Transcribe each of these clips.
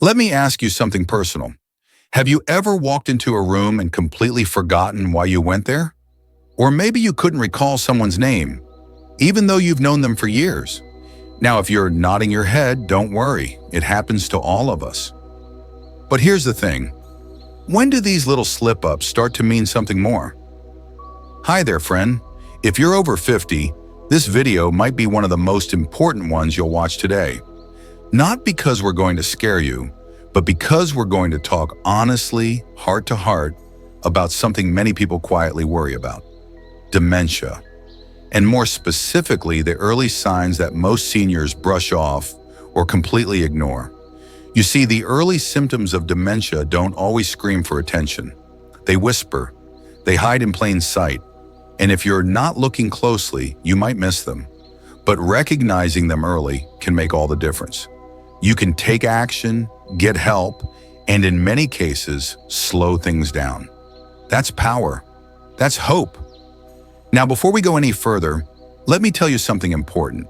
Let me ask you something personal. Have you ever walked into a room and completely forgotten why you went there? Or maybe you couldn't recall someone's name, even though you've known them for years. Now, if you're nodding your head, don't worry. It happens to all of us. But here's the thing. When do these little slip-ups start to mean something more? Hi there, friend. If you're over 50, this video might be one of the most important ones you'll watch today. Not because we're going to scare you, but because we're going to talk honestly, heart to heart, about something many people quietly worry about: dementia. And more specifically, the early signs that most seniors brush off or completely ignore. You see, the early symptoms of dementia don't always scream for attention. They whisper, they hide in plain sight, and if you're not looking closely, you might miss them. But recognizing them early can make all the difference. You can take action, get help, and in many cases, slow things down. That's power. That's hope. Now, before we go any further, let me tell you something important.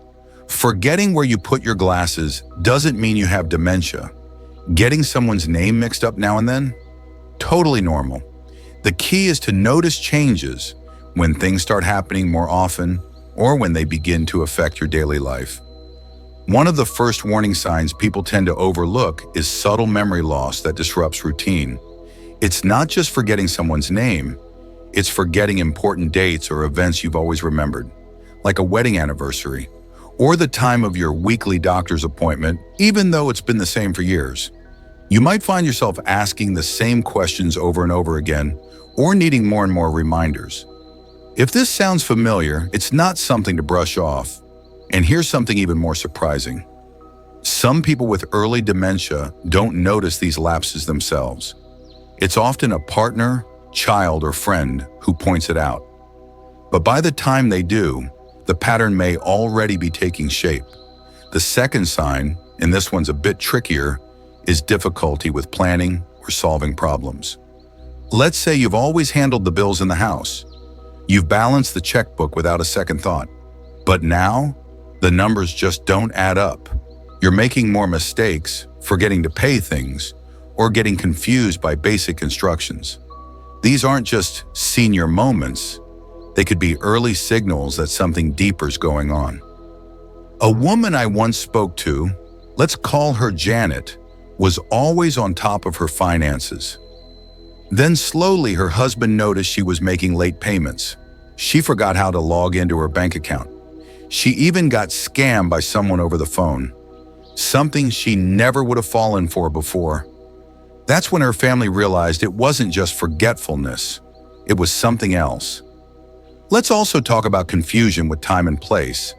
Forgetting where you put your glasses doesn't mean you have dementia. Getting someone's name mixed up now and then? Totally normal. The key is to notice changes when things start happening more often or when they begin to affect your daily life. One of the first warning signs people tend to overlook is subtle memory loss that disrupts routine. It's not just forgetting someone's name, it's forgetting important dates or events you've always remembered, like a wedding anniversary, or the time of your weekly doctor's appointment, even though it's been the same for years. You might find yourself asking the same questions over and over again, or needing more and more reminders. If this sounds familiar, it's not something to brush off. And here's something even more surprising. Some people with early dementia don't notice these lapses themselves. It's often a partner, child, or friend who points it out. But by the time they do, the pattern may already be taking shape. The second sign, and this one's a bit trickier, is difficulty with planning or solving problems. Let's say you've always handled the bills in the house. You've balanced the checkbook without a second thought. But now, the numbers just don't add up. You're making more mistakes, forgetting to pay things, or getting confused by basic instructions. These aren't just senior moments. They could be early signals that something deeper is going on. A woman I once spoke to, let's call her Janet, was always on top of her finances. Then slowly her husband noticed she was making late payments. She forgot how to log into her bank account. She even got scammed by someone over the phone, something she never would have fallen for before. That's when her family realized it wasn't just forgetfulness, it was something else. Let's also talk about confusion with time and place,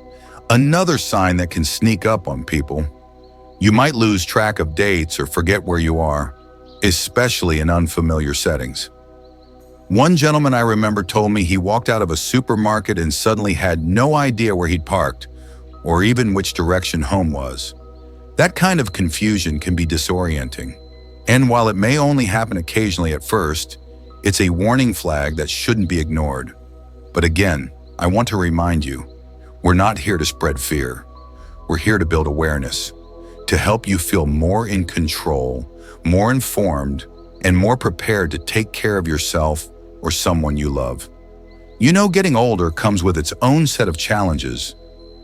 another sign that can sneak up on people. You might lose track of dates or forget where you are, especially in unfamiliar settings. One gentleman I remember told me he walked out of a supermarket and suddenly had no idea where he'd parked, or even which direction home was. That kind of confusion can be disorienting. And while it may only happen occasionally at first, it's a warning flag that shouldn't be ignored. But again, I want to remind you, we're not here to spread fear. We're here to build awareness, to help you feel more in control, more informed, and more prepared to take care of yourself or someone you love. You know, getting older comes with its own set of challenges,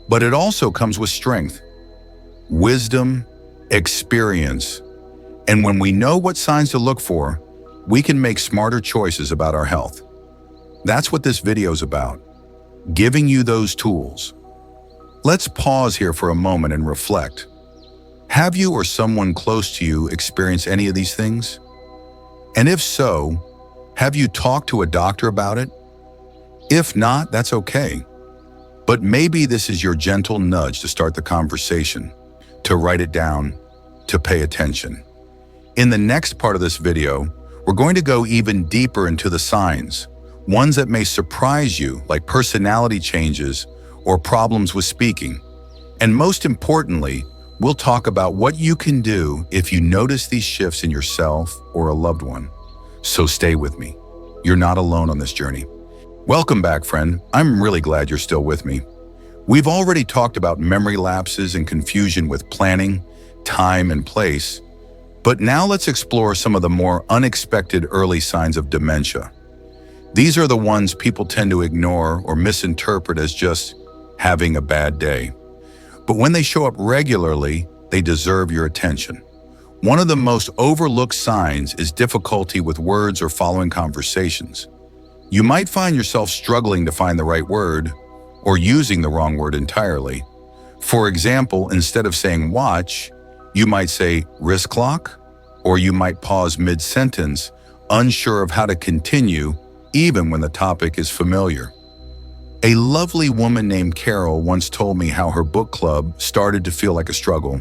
but it also comes with strength, wisdom, experience, and when we know what signs to look for, we can make smarter choices about our health. That's what this video is about, giving you those tools. Let's pause here for a moment and reflect. Have you or someone close to you experienced any of these things? And if so, have you talked to a doctor about it? If not, that's okay. But maybe this is your gentle nudge to start the conversation, to write it down, to pay attention. In the next part of this video, we're going to go even deeper into the signs, ones that may surprise you, like personality changes or problems with speaking. And most importantly, we'll talk about what you can do if you notice these shifts in yourself or a loved one. So stay with me. You're not alone on this journey. Welcome back, friend. I'm really glad you're still with me. We've already talked about memory lapses and confusion with planning, time, and place. But now let's explore some of the more unexpected early signs of dementia. These are the ones people tend to ignore or misinterpret as just having a bad day. But when they show up regularly, they deserve your attention. One of the most overlooked signs is difficulty with words or following conversations. You might find yourself struggling to find the right word or using the wrong word entirely. For example, instead of saying watch, you might say wrist clock, or you might pause mid-sentence, unsure of how to continue, even when the topic is familiar. A lovely woman named Carol once told me how her book club started to feel like a struggle,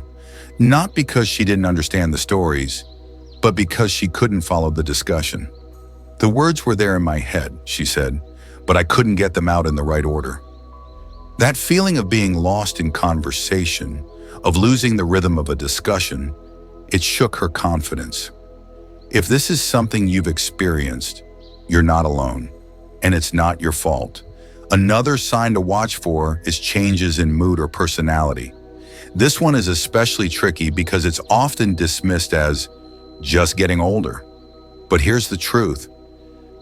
not because she didn't understand the stories, but because she couldn't follow the discussion. The words were there in my head, she said, but I couldn't get them out in the right order. That feeling of being lost in conversation, of losing the rhythm of a discussion, it shook her confidence. If this is something you've experienced, you're not alone, and it's not your fault. Another sign to watch for is changes in mood or personality. This one is especially tricky because it's often dismissed as just getting older. But here's the truth.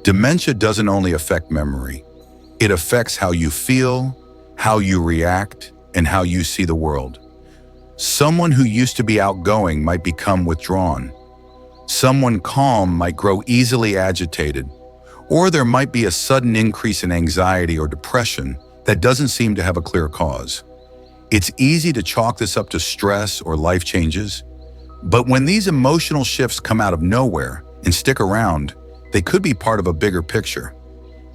Dementia doesn't only affect memory. It affects how you feel, how you react, and how you see the world. Someone who used to be outgoing might become withdrawn. Someone calm might grow easily agitated, or there might be a sudden increase in anxiety or depression that doesn't seem to have a clear cause. It's easy to chalk this up to stress or life changes, but when these emotional shifts come out of nowhere and stick around, they could be part of a bigger picture.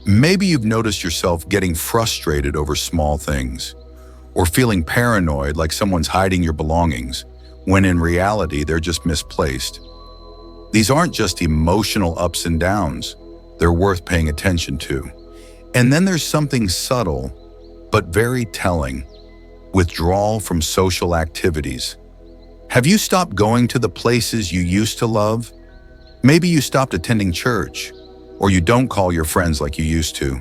Maybe you've noticed yourself getting frustrated over small things, or feeling paranoid like someone's hiding your belongings, when in reality they're just misplaced. These aren't just emotional ups and downs, they're worth paying attention to. And then there's something subtle, but very telling: withdrawal from social activities. Have you stopped going to the places you used to love? Maybe you stopped attending church, or you don't call your friends like you used to.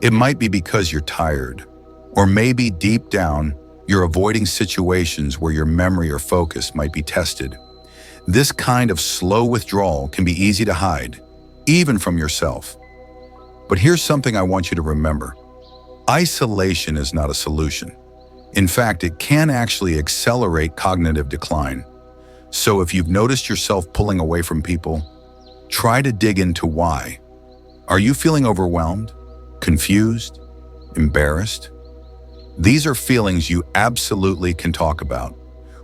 It might be because you're tired. Or maybe deep down, you're avoiding situations where your memory or focus might be tested. This kind of slow withdrawal can be easy to hide, even from yourself. But here's something I want you to remember. Isolation is not a solution. In fact, it can actually accelerate cognitive decline. So if you've noticed yourself pulling away from people, try to dig into why. Are you feeling overwhelmed, confused, embarrassed? These are feelings you absolutely can talk about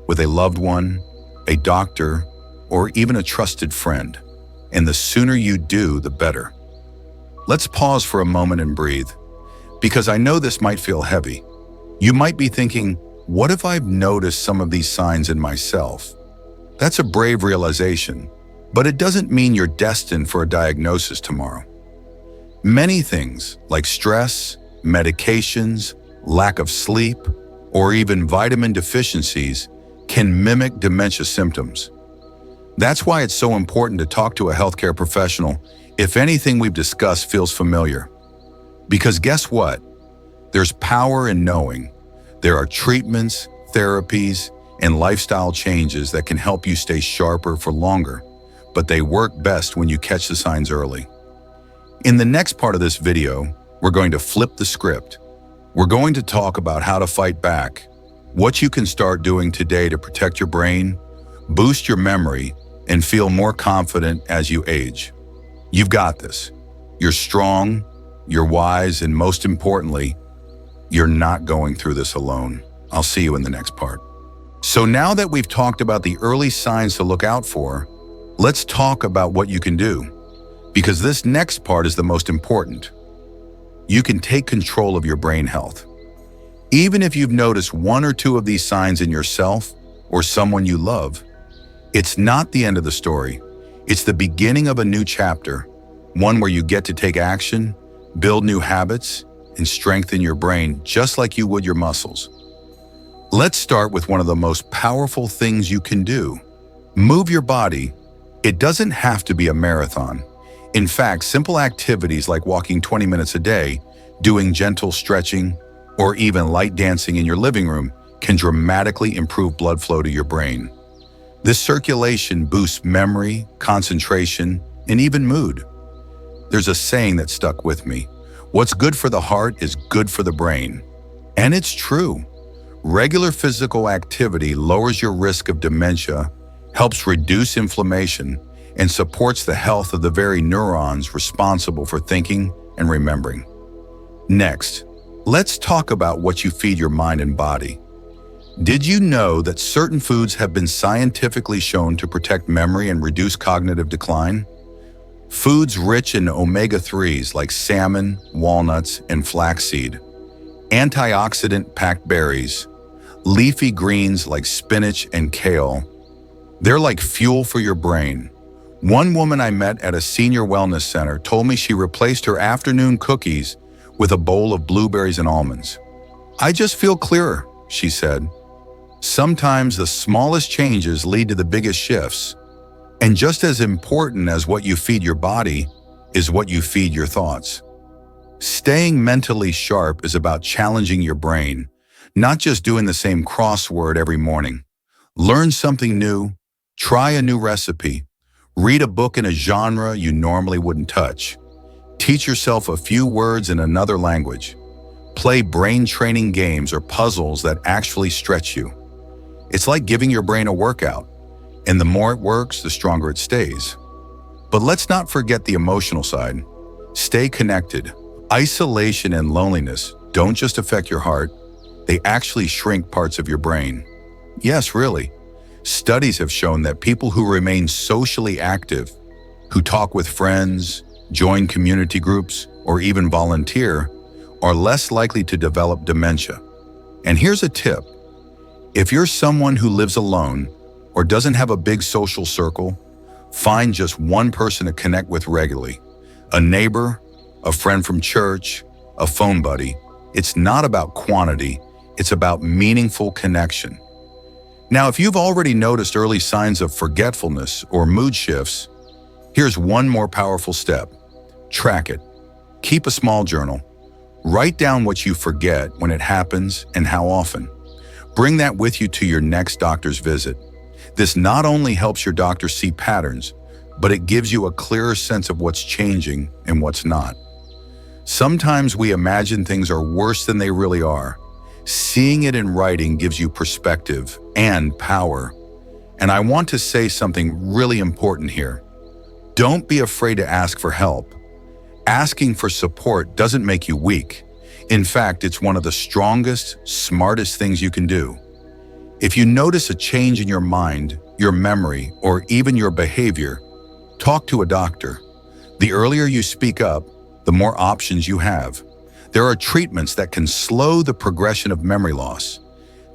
with a loved one, a doctor, or even a trusted friend. And the sooner you do, the better. Let's pause for a moment and breathe, because I know this might feel heavy. You might be thinking, what if I've noticed some of these signs in myself? That's a brave realization, but it doesn't mean you're destined for a diagnosis tomorrow. Many things like stress, medications, lack of sleep, or even vitamin deficiencies can mimic dementia symptoms. That's why it's so important to talk to a healthcare professional if anything we've discussed feels familiar. Because guess what? There's power in knowing. There are treatments, therapies, and lifestyle changes that can help you stay sharper for longer, but they work best when you catch the signs early. In the next part of this video, we're going to flip the script. We're going to talk about how to fight back, what you can start doing today to protect your brain, boost your memory, and feel more confident as you age. You've got this. You're strong, you're wise, and most importantly, you're not going through this alone. I'll see you in the next part. So now that we've talked about the early signs to look out for, let's talk about what you can do, because this next part is the most important. You can take control of your brain health. Even if you've noticed one or two of these signs in yourself or someone you love, it's not the end of the story. It's the beginning of a new chapter, one where you get to take action, build new habits, and strengthen your brain just like you would your muscles. Let's start with one of the most powerful things you can do. Move your body. It doesn't have to be a marathon. In fact, simple activities like walking 20 minutes a day, doing gentle stretching, or even light dancing in your living room can dramatically improve blood flow to your brain. This circulation boosts memory, concentration, and even mood. There's a saying that stuck with me. What's good for the heart is good for the brain. And it's true. Regular physical activity lowers your risk of dementia, helps reduce inflammation, and supports the health of the very neurons responsible for thinking and remembering. Next, let's talk about what you feed your mind and body. Did you know that certain foods have been scientifically shown to protect memory and reduce cognitive decline? Foods rich in omega-3s like salmon, walnuts, and flaxseed, antioxidant-packed berries, leafy greens like spinach and kale. They're like fuel for your brain. One woman I met at a senior wellness center told me she replaced her afternoon cookies with a bowl of blueberries and almonds. "I just feel clearer," she said. Sometimes the smallest changes lead to the biggest shifts. And just as important as what you feed your body is what you feed your thoughts. Staying mentally sharp is about challenging your brain, not just doing the same crossword every morning. Learn something new, try a new recipe, read a book in a genre you normally wouldn't touch. Teach yourself a few words in another language. Play brain training games or puzzles that actually stretch you. It's like giving your brain a workout, and the more it works, the stronger it stays. But let's not forget the emotional side. Stay connected. Isolation and loneliness don't just affect your heart, they actually shrink parts of your brain. Yes, really. Studies have shown that people who remain socially active, who talk with friends, join community groups, or even volunteer, are less likely to develop dementia. And here's a tip. If you're someone who lives alone or doesn't have a big social circle, find just one person to connect with regularly. A neighbor, a friend from church, a phone buddy. It's not about quantity, it's about meaningful connection. Now, if you've already noticed early signs of forgetfulness or mood shifts, here's one more powerful step. Track it. Keep a small journal. Write down what you forget when it happens and how often. Bring that with you to your next doctor's visit. This not only helps your doctor see patterns, but it gives you a clearer sense of what's changing and what's not. Sometimes we imagine things are worse than they really are. Seeing it in writing gives you perspective and power. And I want to say something really important here. Don't be afraid to ask for help. Asking for support doesn't make you weak. In fact, it's one of the strongest, smartest things you can do. If you notice a change in your mind, your memory, or even your behavior, talk to a doctor. The earlier you speak up, the more options you have. There are treatments that can slow the progression of memory loss.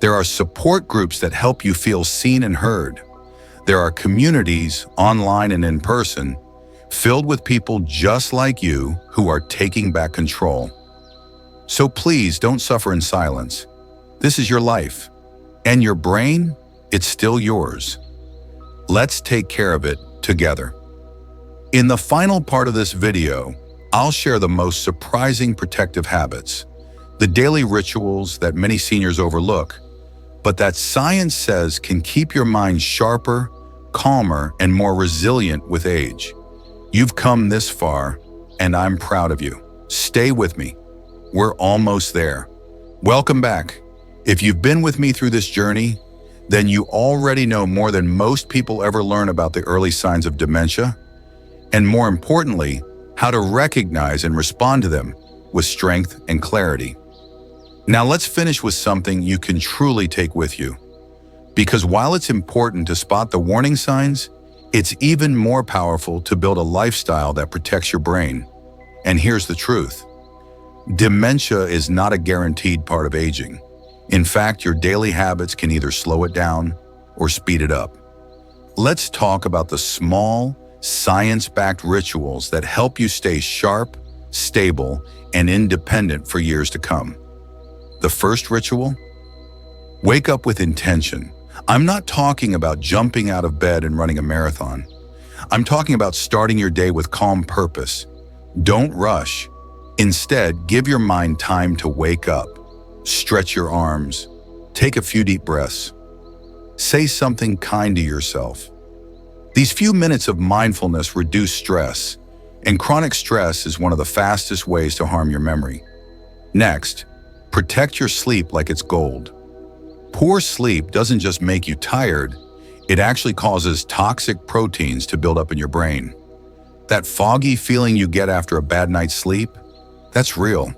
There are support groups that help you feel seen and heard. There are communities, online and in person, filled with people just like you who are taking back control. So please don't suffer in silence. This is your life. And your brain, it's still yours. Let's take care of it together. In the final part of this video, I'll share the most surprising protective habits, the daily rituals that many seniors overlook, but that science says can keep your mind sharper, calmer, and more resilient with age. You've come this far, and I'm proud of you. Stay with me. We're almost there. Welcome back. If you've been with me through this journey, then you already know more than most people ever learn about the early signs of dementia, and more importantly, how to recognize and respond to them with strength and clarity. Now let's finish with something you can truly take with you. Because while it's important to spot the warning signs, it's even more powerful to build a lifestyle that protects your brain. And here's the truth. Dementia is not a guaranteed part of aging. In fact, your daily habits can either slow it down or speed it up. Let's talk about the small, science-backed rituals that help you stay sharp, stable, and independent for years to come. The first ritual? Wake up with intention. I'm not talking about jumping out of bed and running a marathon. I'm talking about starting your day with calm purpose. Don't rush. Instead, give your mind time to wake up. Stretch your arms. Take a few deep breaths. Say something kind to yourself. These few minutes of mindfulness reduce stress, and chronic stress is one of the fastest ways to harm your memory. Next, protect your sleep like it's gold. Poor sleep doesn't just make you tired, it actually causes toxic proteins to build up in your brain. That foggy feeling you get after a bad night's sleep, that's real.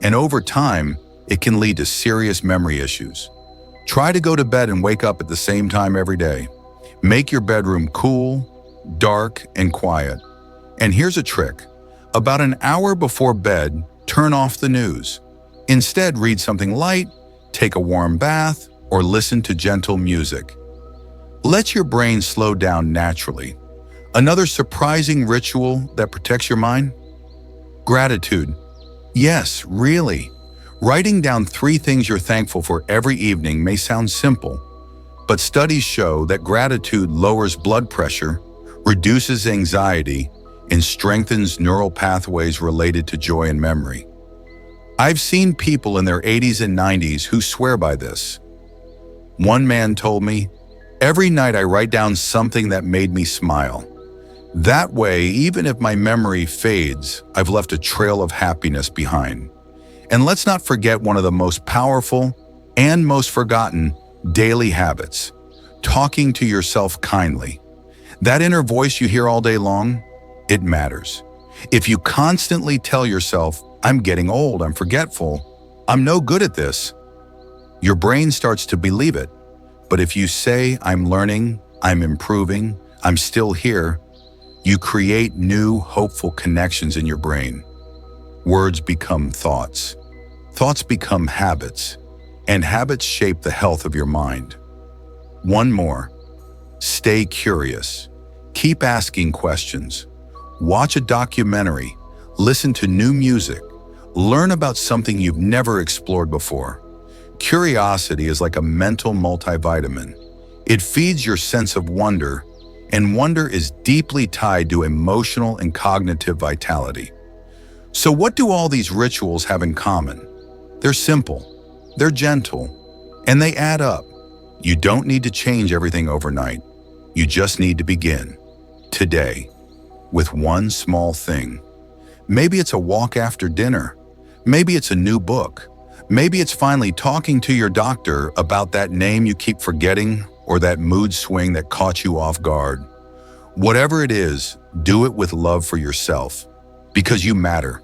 And over time, it can lead to serious memory issues. Try to go to bed and wake up at the same time every day. Make your bedroom cool, dark, and quiet. And here's a trick. About an hour before bed, turn off the news. Instead, read something light, take a warm bath, or listen to gentle music. Let your brain slow down naturally. Another surprising ritual that protects your mind? Gratitude. Yes, really. Writing down 3 things you're thankful for every evening may sound simple, but studies show that gratitude lowers blood pressure, reduces anxiety, and strengthens neural pathways related to joy and memory. I've seen people in their 80s and 90s who swear by this. One man told me, "Every night I write down something that made me smile. That way, even if my memory fades, I've left a trail of happiness behind." And let's not forget one of the most powerful and most forgotten daily habits, talking to yourself kindly. That inner voice you hear all day long, it matters. If you constantly tell yourself, "I'm getting old, I'm forgetful, I'm no good at this," your brain starts to believe it. But if you say, "I'm learning, I'm improving, I'm still here," you create new, hopeful connections in your brain. Words become thoughts. Thoughts become habits, and habits shape the health of your mind. One more. Stay curious. Keep asking questions. Watch a documentary. Listen to new music. Learn about something you've never explored before. Curiosity is like a mental multivitamin. It feeds your sense of wonder, and wonder is deeply tied to emotional and cognitive vitality. So what do all these rituals have in common? They're simple, they're gentle, and they add up. You don't need to change everything overnight. You just need to begin, today, with one small thing. Maybe it's a walk after dinner. Maybe it's a new book. Maybe it's finally talking to your doctor about that name you keep forgetting or that mood swing that caught you off guard. Whatever it is, do it with love for yourself, because you matter.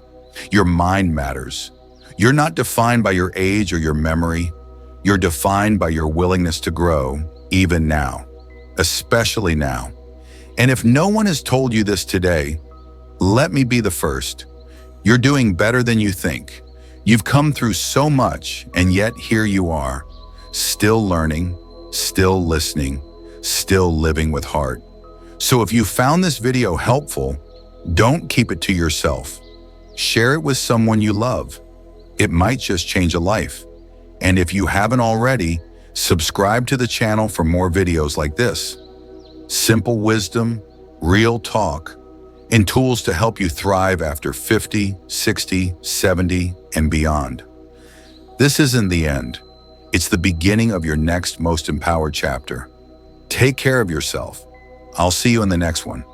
Your mind matters. You're not defined by your age or your memory. You're defined by your willingness to grow, even now, especially now. And if no one has told you this today, let me be the first. You're doing better than you think. You've come through so much, and yet here you are, still learning, still listening, still living with heart. So if you found this video helpful, don't keep it to yourself. Share it with someone you love. It might just change a life. And if you haven't already, subscribe to the channel for more videos like this. Simple wisdom, real talk, and tools to help you thrive after 50, 60, 70, and beyond. This isn't the end. It's the beginning of your next most empowered chapter. Take care of yourself. I'll see you in the next one.